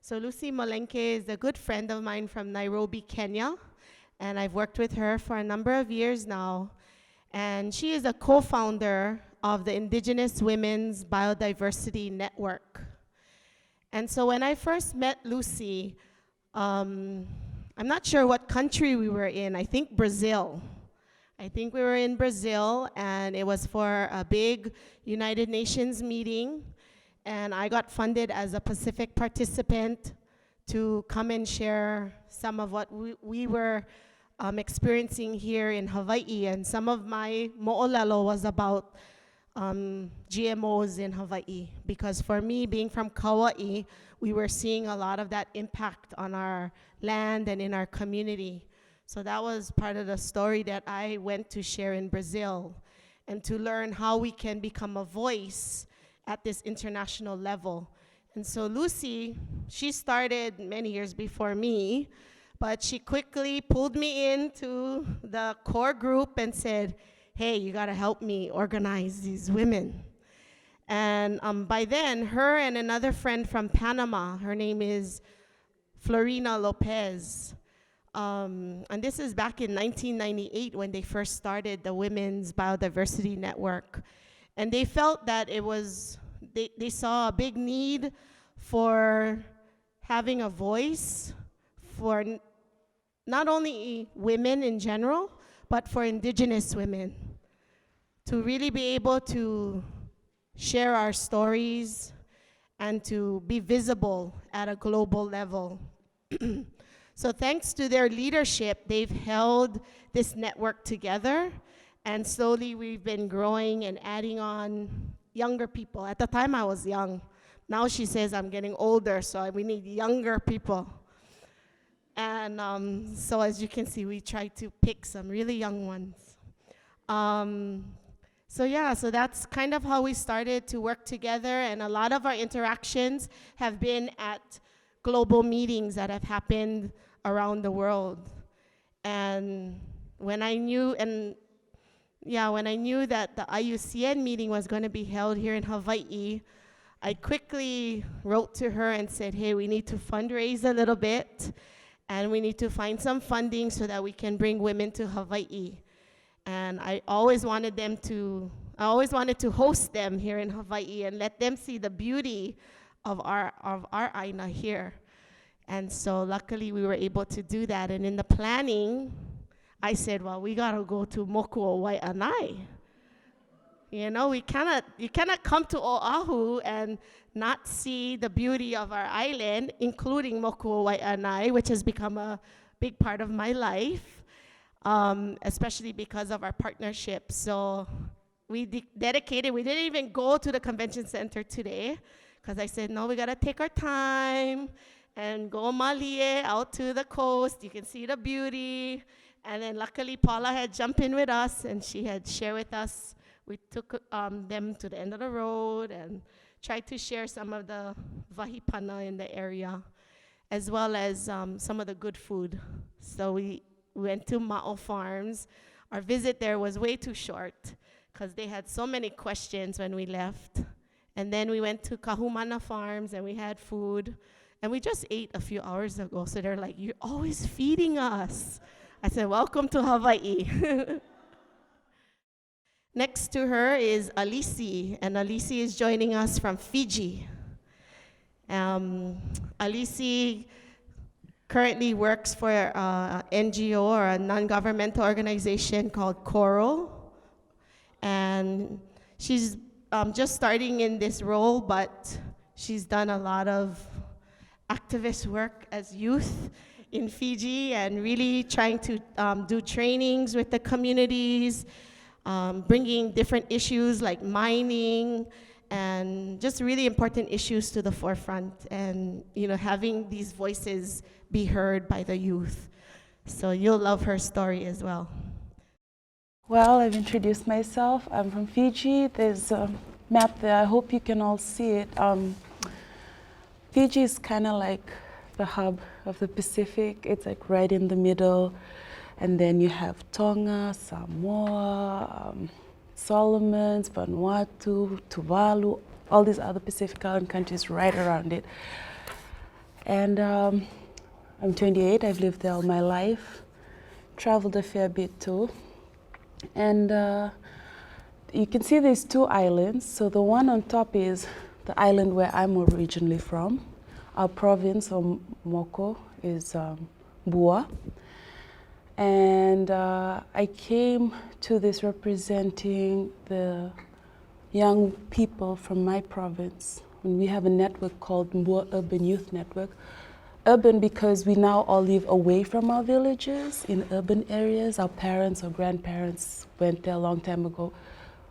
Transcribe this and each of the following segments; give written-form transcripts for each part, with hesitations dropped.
So Lucy Molenke is a good friend of mine from Nairobi, Kenya, and I've worked with her for a number of years now. And she is a co-founder of the Indigenous Women's Biodiversity Network. And so when I first met Lucy, I'm not sure what country we were in. I think Brazil. I think we were in Brazil, and it was for a big United Nations meeting. And I got funded as a Pacific participant to come and share some of what we were experiencing here in Hawaii. And some of my mo'olelo was about GMOs in Hawaii. Because for me, being from Kauai, we were seeing a lot of that impact on our land and in our community. So that was part of the story that I went to share in Brazil, and to learn how we can become a voice at this international level. And so Lucy, she started many years before me, but she quickly pulled me into the core group and said, hey, you gotta help me organize these women. And by then, her and another friend from Panama, her name is Florina Lopez, and this is back in 1998 when they first started the Women's Biodiversity Network. And they felt that it was, they saw a big need for having a voice for not only women in general, but for Indigenous women, to really be able to share our stories and to be visible at a global level. So thanks to their leadership, they've held this network together, and slowly we've been growing and adding on younger people. At the time I was young. Now she says I'm getting older, so we need younger people. And so as you can see, we try to pick some really young ones. So yeah, so that's kind of how we started to work together, and a lot of our interactions have been at global meetings that have happened around the world. And when I knew, when I knew that the IUCN meeting was going to be held here in Hawaii, I quickly wrote to her and said, hey, we need to fundraise a little bit, and we need to find some funding so that we can bring women to Hawaii. And I always wanted to host them here in Hawaii and let them see the beauty of our aina here. And so luckily we were able to do that. And in the planning, I said, well, we gotta go to Mokuo Wai'anae. You know, you cannot come to Oahu and not see the beauty of our island, including Mokuo Wai'anae, which has become a big part of my life, especially because of our partnership. So we dedicated, we didn't even go to the convention center today, because I said, no, we gotta take our time and go malie out to the coast. You can see the beauty. And then luckily Paula had jumped in with us, and she had shared with us. We took them to the end of the road and tried to share some of the vahipana in the area, as well as some of the good food. So we went to Ma'o Farms. Our visit there was way too short because they had so many questions when we left. And then we went to Kahumana Farms and we had food. And we just ate a few hours ago. So they're like, you're always feeding us. I said, welcome to Hawaii. Next to her is Alisi, and Alisi is joining us from Fiji. Alisi currently works for an NGO, or a non-governmental organization called Coral. And she's just starting in this role, but she's done a lot of activist work as youth in Fiji, and really trying to do trainings with the communities, bringing different issues like mining, and just really important issues to the forefront, and having these voices be heard by the youth. So you'll love her story as well. Well, I've introduced myself. I'm from Fiji. There's a map there. I hope you can all see it. Fiji is kind of like the hub of the Pacific. It's like right in the middle. And then you have Tonga, Samoa, Solomons, Vanuatu, Tuvalu, all these other Pacific Island countries right around it. And I'm 28, I've lived there all my life, traveled a fair bit too. And you can see there's two islands. So the one on top is the island where I'm originally from. Our province, or Moko, is Bua. And I came to this representing the young people from my province. And we have a network called Bua Urban Youth Network. Urban because we now all live away from our villages in urban areas. Our parents or grandparents went there a long time ago.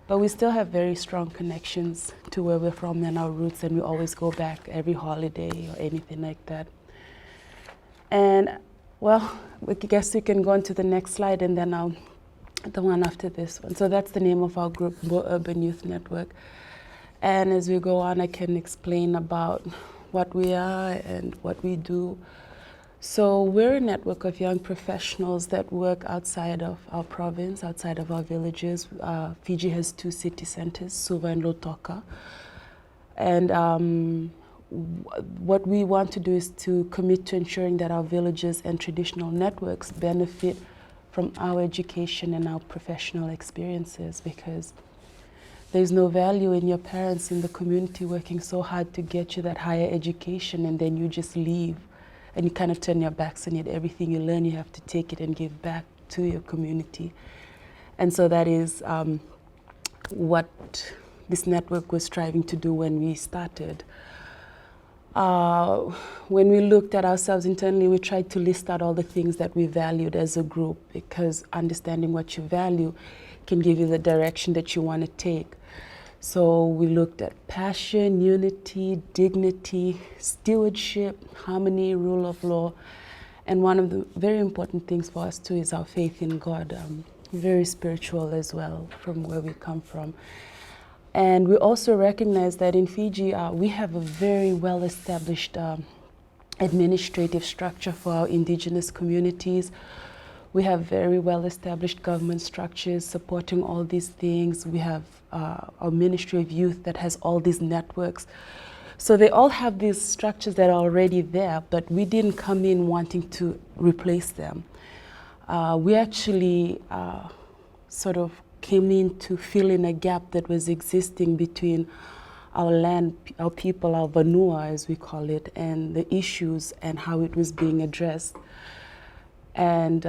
But we still have very strong connections to where we're from and our roots, and we always go back every holiday or anything like that. And well, I guess we can go on to the next slide and then the one after this one. So that's the name of our group, Urban Youth Network. And as we go on, I can explain about what we are and what we do. So we're a network of young professionals that work outside of our province, outside of our villages. Fiji has 2 city centers, Suva and Lautoka. And what we want to do is to commit to ensuring that our villages and traditional networks benefit from our education and our professional experiences, because there's no value in your parents in the community working so hard to get you that higher education, and then you just leave and you kind of turn your backs on it. Everything you learn, you have to take it and give back to your community. And so that is what this network was striving to do when we started. When we looked at ourselves internally, we tried to list out all the things that we valued as a group, because understanding what you value can give you the direction that you want to take. So we looked at passion, unity, dignity, stewardship, harmony, rule of law. And one of the very important things for us too is our faith in God. Very spiritual as well from where we come from. And we also recognize that in Fiji, we have a very well-established administrative structure for our indigenous communities. We have very well-established government structures supporting all these things. We have our Ministry of Youth that has all these networks. So they all have these structures that are already there, but we didn't come in wanting to replace them. We actually sort of came in to fill in a gap that was existing between our land, our people, our vanua as we call it, and the issues and how it was being addressed. And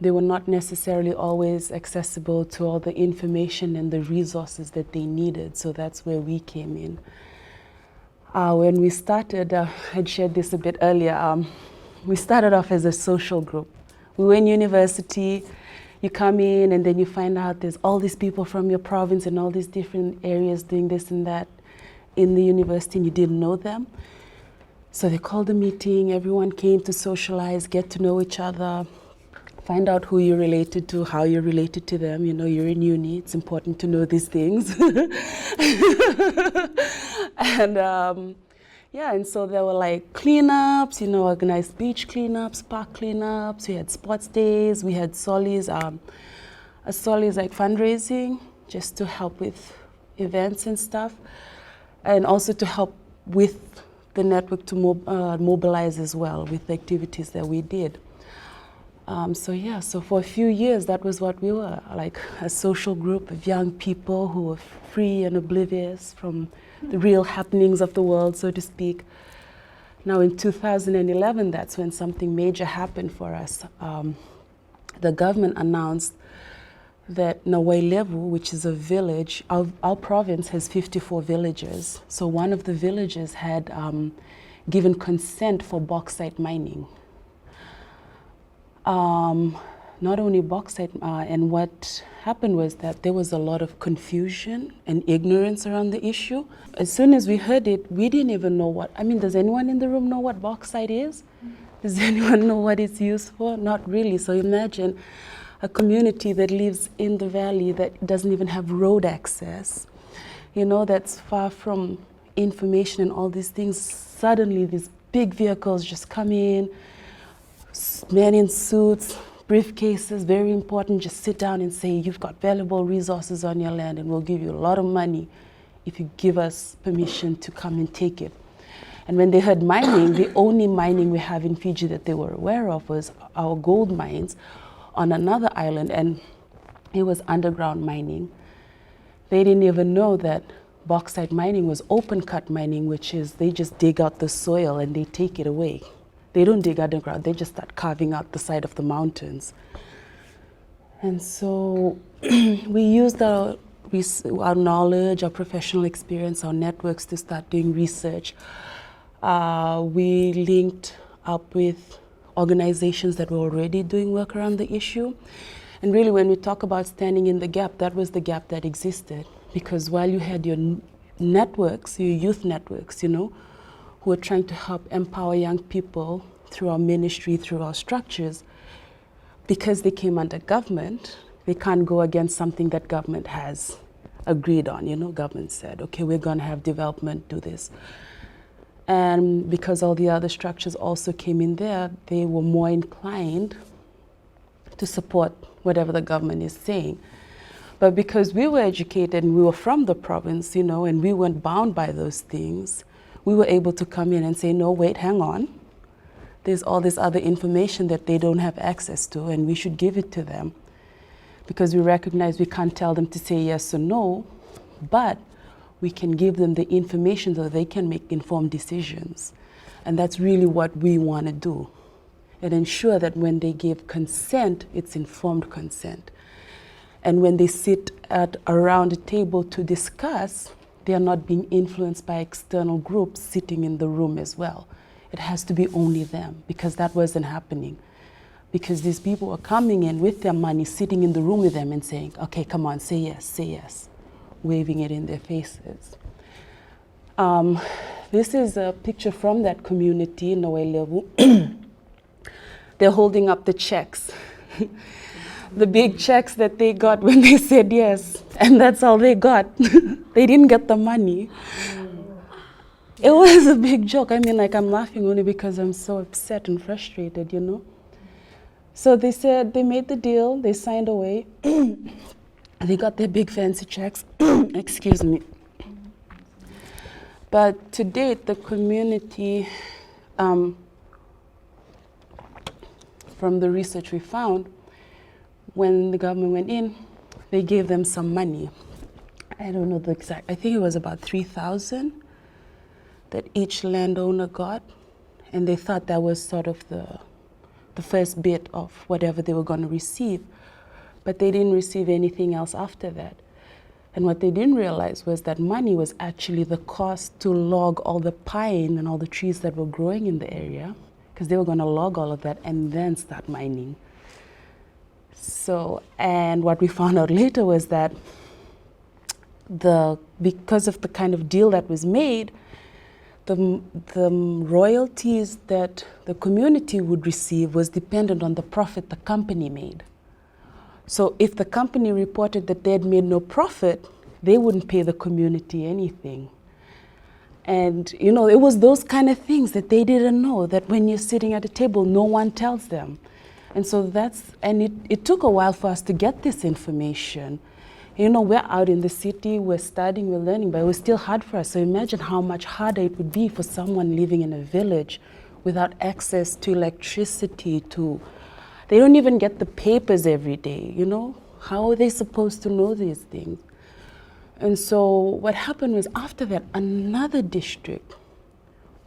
they were not necessarily always accessible to all the information and the resources that they needed. So that's where we came in. When we started, I'd shared this a bit earlier, we started off as a social group. We were in university, you come in and then you find out there's all these people from your province and all these different areas doing this and that in the university, and you didn't know them. So they called a meeting, everyone came to socialize, get to know each other, find out who you're related to, how you're related to them. You know, you're in uni, it's important to know these things. And yeah, and so there were like cleanups, you know, organized beach cleanups, park cleanups, we had sports days, we had solis. A soli is like fundraising, just to help with events and stuff, and also to help with the network to mobilize as well with the activities that we did. So yeah, so for a few years that was what we were, like a social group of young people who were free and oblivious from the real happenings of the world, so to speak. Now in 2011, that's when something major happened for us. The government announced that Wai'levu, which is a village, our province has 54 villages. So one of the villages had given consent for bauxite mining. Not only bauxite, and what happened was that there was a lot of confusion and ignorance around the issue. As soon as we heard it, we didn't even know what, I mean, does anyone in the room know what bauxite is? Does anyone know what it's used for? Not really. So imagine a community that lives in the valley that doesn't even have road access, you know, that's far from information and all these things. Suddenly these big vehicles just come in, men in suits, briefcases, very important, just sit down and say, you've got valuable resources on your land and we'll give you a lot of money if you give us permission to come and take it. And when they heard mining, the only mining we have in Fiji that they were aware of was our gold mines on another island, and it was underground mining. They didn't even know that bauxite mining was open cut mining, which is they just dig out the soil and they take it away. They don't dig underground, they just start carving out the side of the mountains. And so we used our knowledge, our professional experience, our networks to start doing research. We linked up with organizations that were already doing work around the issue. And really, when we talk about standing in the gap, that was the gap that existed. Because while you had your networks, your youth networks, who are trying to help empower young people through our ministry, through our structures, because they came under government, they can't go against something that government has agreed on. Government said, okay, we're going to have development do this. And because all the other structures also came in there, they were more inclined to support whatever the government is saying. But because we were educated and we were from the province, and we weren't bound by those things, we were able to come in and say, no, wait, hang on. There's all this other information that they don't have access to, and we should give it to them. Because we recognize we can't tell them to say yes or no, but we can give them the information so they can make informed decisions. And that's really what we want to do. And ensure that when they give consent, it's informed consent. And when they sit around a table to discuss, they are not being influenced by external groups sitting in the room as well. It has to be only them, because that wasn't happening. Because these people were coming in with their money, sitting in the room with them and saying, okay, come on, say yes, waving it in their faces. This is a picture from that community in Hawaiilevu. They're holding up the checks. The big checks that they got when they said yes, and that's all they got. They didn't get the money. It was a big joke. I'm laughing only because I'm so upset and frustrated, So they said they made the deal, they signed away, they got their big fancy checks, excuse me. But to date, the community, from the research we found, when the government went in, they gave them some money. I don't know the exact, I think it was about 3,000 that each landowner got, and they thought that was sort of the first bit of whatever they were going to receive, but they didn't receive anything else after that. And what they didn't realize was that money was actually the cost to log all the pine and all the trees that were growing in the area, because they were going to log all of that and then start mining. So, and what we found out later was that because of the kind of deal that was made, the royalties that the community would receive was dependent on the profit the company made. So if the company reported that they had made no profit, they wouldn't pay the community anything. And it was those kind of things that they didn't know, that when you're sitting at a table, no one tells them. And so it took a while for us to get this information. We're out in the city, we're studying, we're learning, but it was still hard for us. So imagine how much harder it would be for someone living in a village without access to electricity, they don't even get the papers every day, How are they supposed to know these things? And so what happened was, after that, another district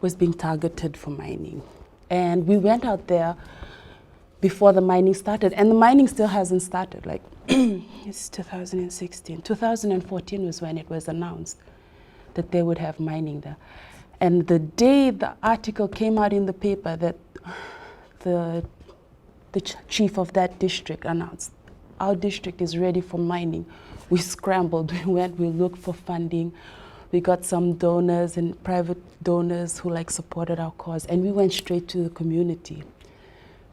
was being targeted for mining. And we went out there before the mining started, and the mining still hasn't started. It's 2016. 2014 was when it was announced that they would have mining there. And the day the article came out in the paper that the chief of that district announced, our district is ready for mining, we scrambled, we looked for funding. We got some donors and private donors who supported our cause, and we went straight to the community.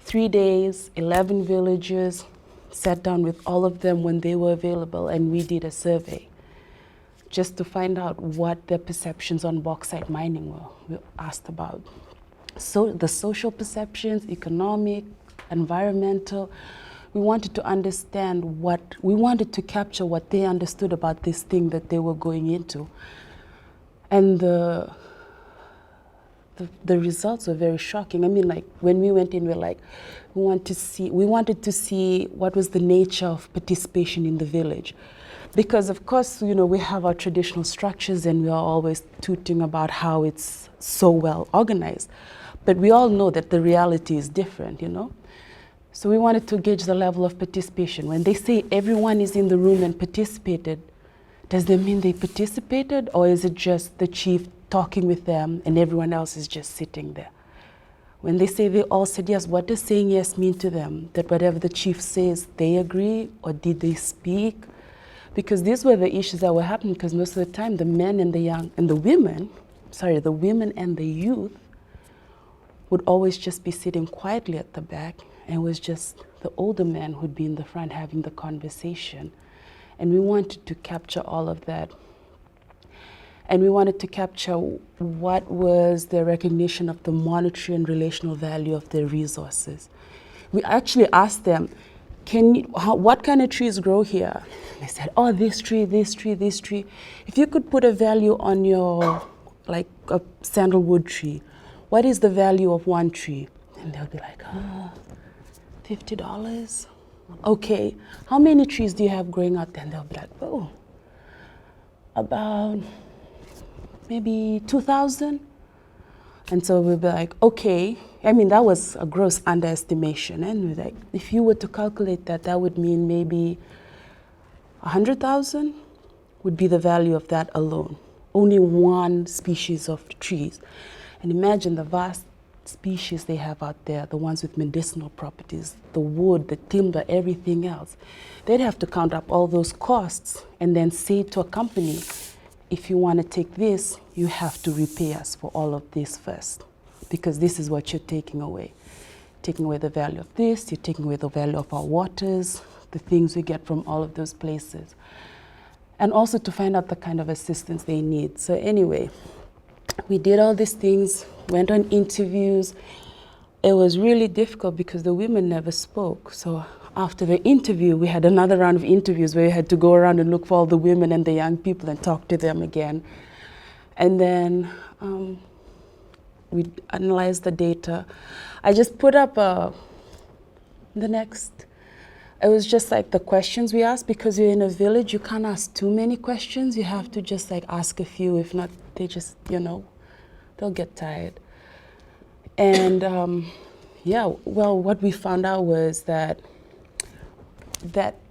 3 days, 11 villages, sat down with all of them when they were available, and we did a survey just to find out what their perceptions on bauxite mining were. We asked about the social perceptions, economic, environmental. We wanted to understand we wanted to capture what they understood about this thing that they were going into. And the results were very shocking. I mean, like when we went in, we wanted to see what was the nature of participation in the village. Because of course, you know, we have our traditional structures and we are always tooting about how it's so well organized. But we all know that the reality is different, you know? So we wanted to gauge the level of participation. When they say everyone is in the room and participated, does that mean they participated, or is it just the chief talking with them and everyone else is just sitting there? When they say they all said yes, what does saying yes mean to them? That whatever the chief says, they agree, or did they speak? Because these were the issues that were happening, because most of the time the men and the young, and the women and the youth would always just be sitting quietly at the back, and it was just the older men who'd be in the front having the conversation. And we wanted to capture all of that. And we wanted to capture what was the recognition of the monetary and relational value of their resources. We actually asked them, what kind of trees grow here? They said, oh, this tree, this tree, this tree. If you could put a value on your, like a sandalwood tree, what is the value of one tree? And they'll be like, $50. Okay, how many trees do you have growing out there? And they'll be like, oh, about maybe 2,000. And so we'll be like, okay. I mean, that was a gross underestimation. And we're like, if you were to calculate that, that would mean maybe 100,000 would be the value of that alone. Only one species of trees. And imagine the vast species they have out there, the ones with medicinal properties, the wood, the timber, everything else. They'd have to count up all those costs and then say to a company, if you want to take this, you have to repay us for all of this first, because this is what you're taking away. Taking away the value of this, you're taking away the value of our waters, the things we get from all of those places. And also to find out the kind of assistance they need. So anyway, we did all these things, went on interviews. It was really difficult because the women never spoke. So after the interview, we had another round of interviews where we had to go around and look for all the women and the young people and talk to them again. And then we analyzed the data. I just put up it was just like the questions we asked, because you're in a village, you can't ask too many questions. You have to just like ask a few. If not, they just, you know, they'll get tired. And yeah, well, what we found out was that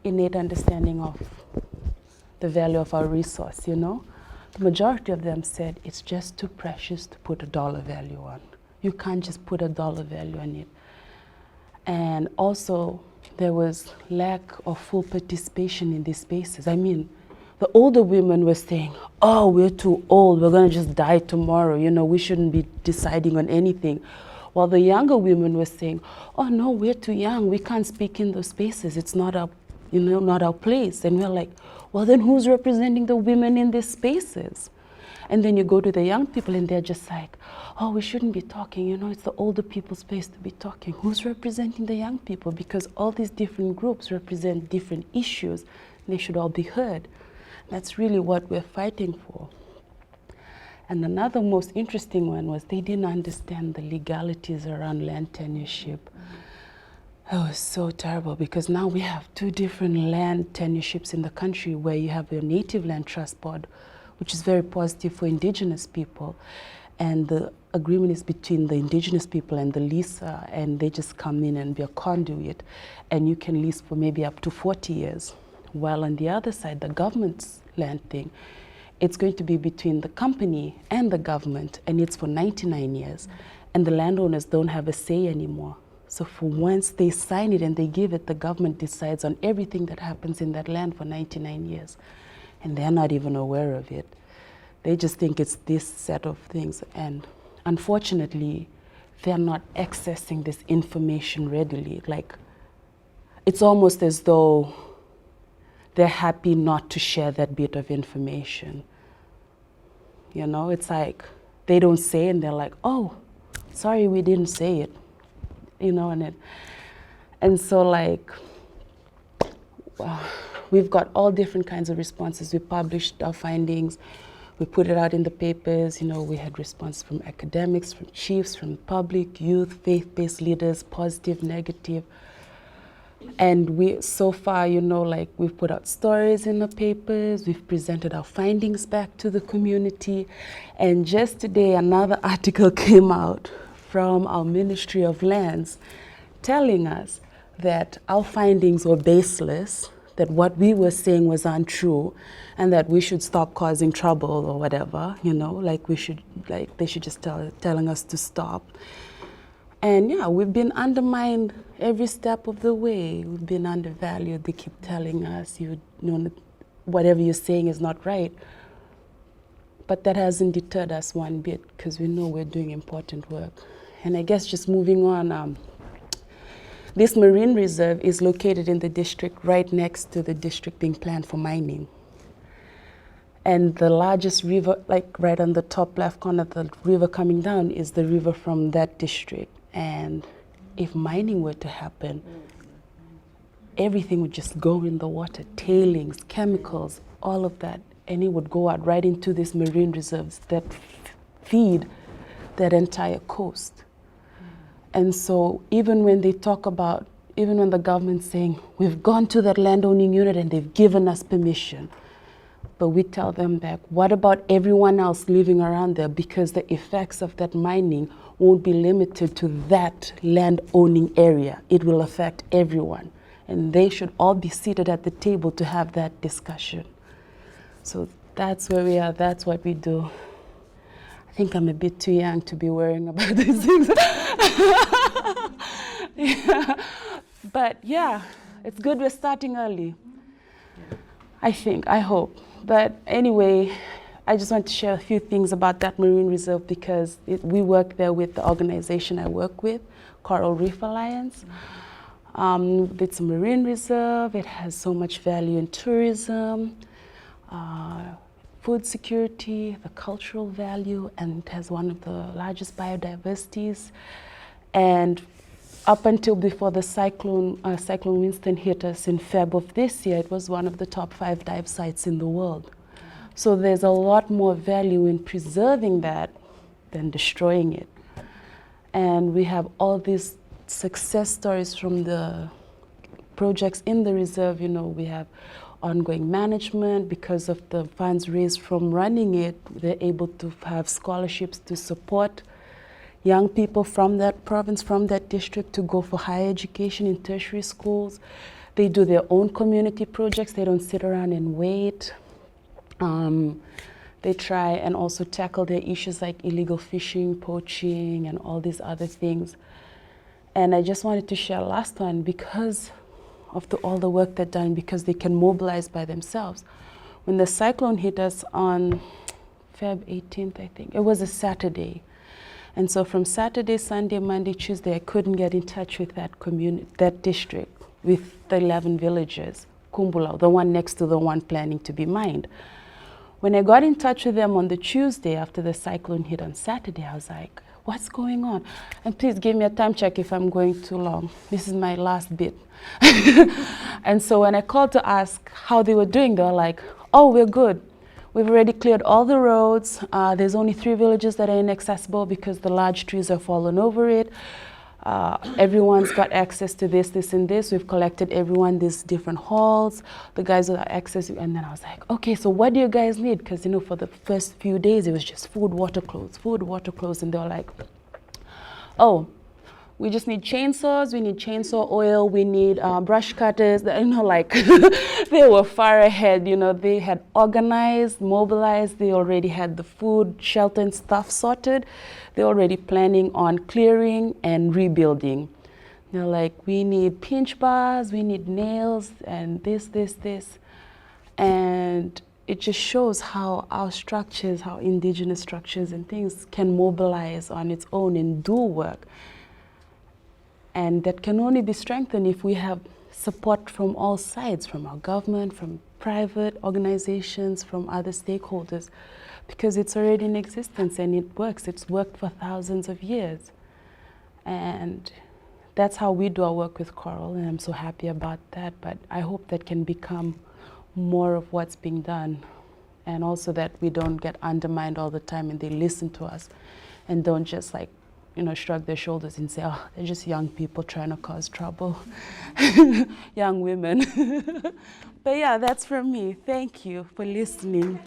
innate understanding of the value of our resource, you know, the majority of them said it's just too precious to put a dollar value on. You can't just put a dollar value on it. And also, there was lack of full participation in these spaces. I mean, the older women were saying, oh, we're too old, we're gonna just die tomorrow, you know, we shouldn't be deciding on anything. While the younger women were saying, oh no, we're too young, we can't speak in those spaces, it's not our, you know, not our place. And we're like, well then who's representing the women in these spaces? And then you go to the young people and they're just like, oh, we shouldn't be talking, you know, it's the older people's space to be talking. Who's representing the young people? Because all these different groups represent different issues. They should all be heard. That's really what we're fighting for. And another most interesting one was they didn't understand the legalities around land tenureship. That was so terrible, because now we have two different land tenureships in the country, where you have your Native Land Trust Board, which is very positive for Indigenous people. And the agreement is between the Indigenous people and the leaser, and they just come in and be a conduit. And you can lease for maybe up to 40 years. While on the other side, the government's land thing, it's going to be between the company and the government, and it's for 99 years. And the landowners don't have a say anymore. So for once they sign it and they give it, the government decides on everything that happens in that land for 99 years. And they're not even aware of it. They just think it's this set of things. And unfortunately, they're not accessing this information readily. Like, it's almost as though they're happy not to share that bit of information. You know, it's like they don't say, and they're like, oh, sorry, we didn't say it. You know, and so like, we've got all different kinds of responses. We published our findings. We put it out in the papers, you know, we had response from academics, from chiefs, from public, youth, faith-based leaders, positive, negative. And we, so far, you know, like we've put out stories in the papers, we've presented our findings back to the community. And just today, another article came out from our Ministry of Lands telling us that our findings were baseless, that what we were saying was untrue, and that we should stop causing trouble or whatever, you know, like we should, like they should just telling us to stop. And yeah, we've been undermined every step of the way. We've been undervalued. They keep telling us, you know, whatever you're saying is not right. But that hasn't deterred us one bit, because we know we're doing important work. And I guess just moving on, this marine reserve is located in the district right next to the district being planned for mining. And the largest river, like right on the top left corner, the river coming down is the river from that district. And if mining were to happen, everything would just go in the water, tailings, chemicals, all of that. And it would go out right into these marine reserves that feed that entire coast. And so even when they talk about, even when the government's saying, we've gone to that landowning unit and they've given us permission, but we tell them back, what about everyone else living around there? Because the effects of that mining won't be limited to that land-owning area. It will affect everyone. And they should all be seated at the table to have that discussion. So that's where we are, that's what we do. I think I'm a bit too young to be worrying about these things. Yeah. But yeah, it's good we're starting early. I think, I hope. But anyway, I just want to share a few things about that marine reserve, because we work there with the organization I work with, Coral Reef Alliance. It's a marine reserve. It has so much value in tourism, food security, the cultural value, and it has one of the largest biodiversities. And up until before the Cyclone Winston hit us in Feb of this year, it was one of the top 5 dive sites in the world. So there's a lot more value in preserving that than destroying it. And we have all these success stories from the projects in the reserve. You know, we have ongoing management because of the funds raised from running it. They're able to have scholarships to support young people from that province, from that district, to go for higher education in tertiary schools. They do their own community projects. They don't sit around and wait. They try and also tackle their issues like illegal fishing, poaching, and all these other things. And I just wanted to share last one, because of all the work they've done, because they can mobilize by themselves. When the cyclone hit us on Feb 18th, I think, it was a Saturday. And so from Saturday, Sunday, Monday, Tuesday, I couldn't get in touch with that community, that district, with the 11 villages, Kumbula, the one next to the one planning to be mined. When I got in touch with them on the Tuesday after the cyclone hit on Saturday, I was like, what's going on? And please give me a time check if I'm going too long. This is my last bit. And so when I called to ask how they were doing, they were like, oh, we're good. We've already cleared all the roads. There's only 3 villages that are inaccessible because the large trees have fallen over it. Everyone's got access to this, this, and this. We've collected everyone these different halls. The guys with access, and then I was like, okay, so what do you guys need? Because, you know, for the first few days, it was just food, water, clothes, and they were like, oh, we just need chainsaws, we need chainsaw oil, we need brush cutters, you know, like, they were far ahead, you know, they had organized, mobilized, they already had the food, shelter, and stuff sorted. They're already planning on clearing and rebuilding. They're like, we need pinch bars, we need nails, and this. And it just shows how our structures, how indigenous structures and things can mobilize on its own and do work. And that can only be strengthened if we have support from all sides, from our government, from private organizations, from other stakeholders, because it's already in existence and it works. It's worked for thousands of years. And that's how we do our work with Coral, and I'm so happy about that. But I hope that can become more of what's being done and also that we don't get undermined all the time and they listen to us and don't just like, you know, shrug their shoulders and say, oh, they're just young people trying to cause trouble, young women. But yeah, that's from me. Thank you for listening.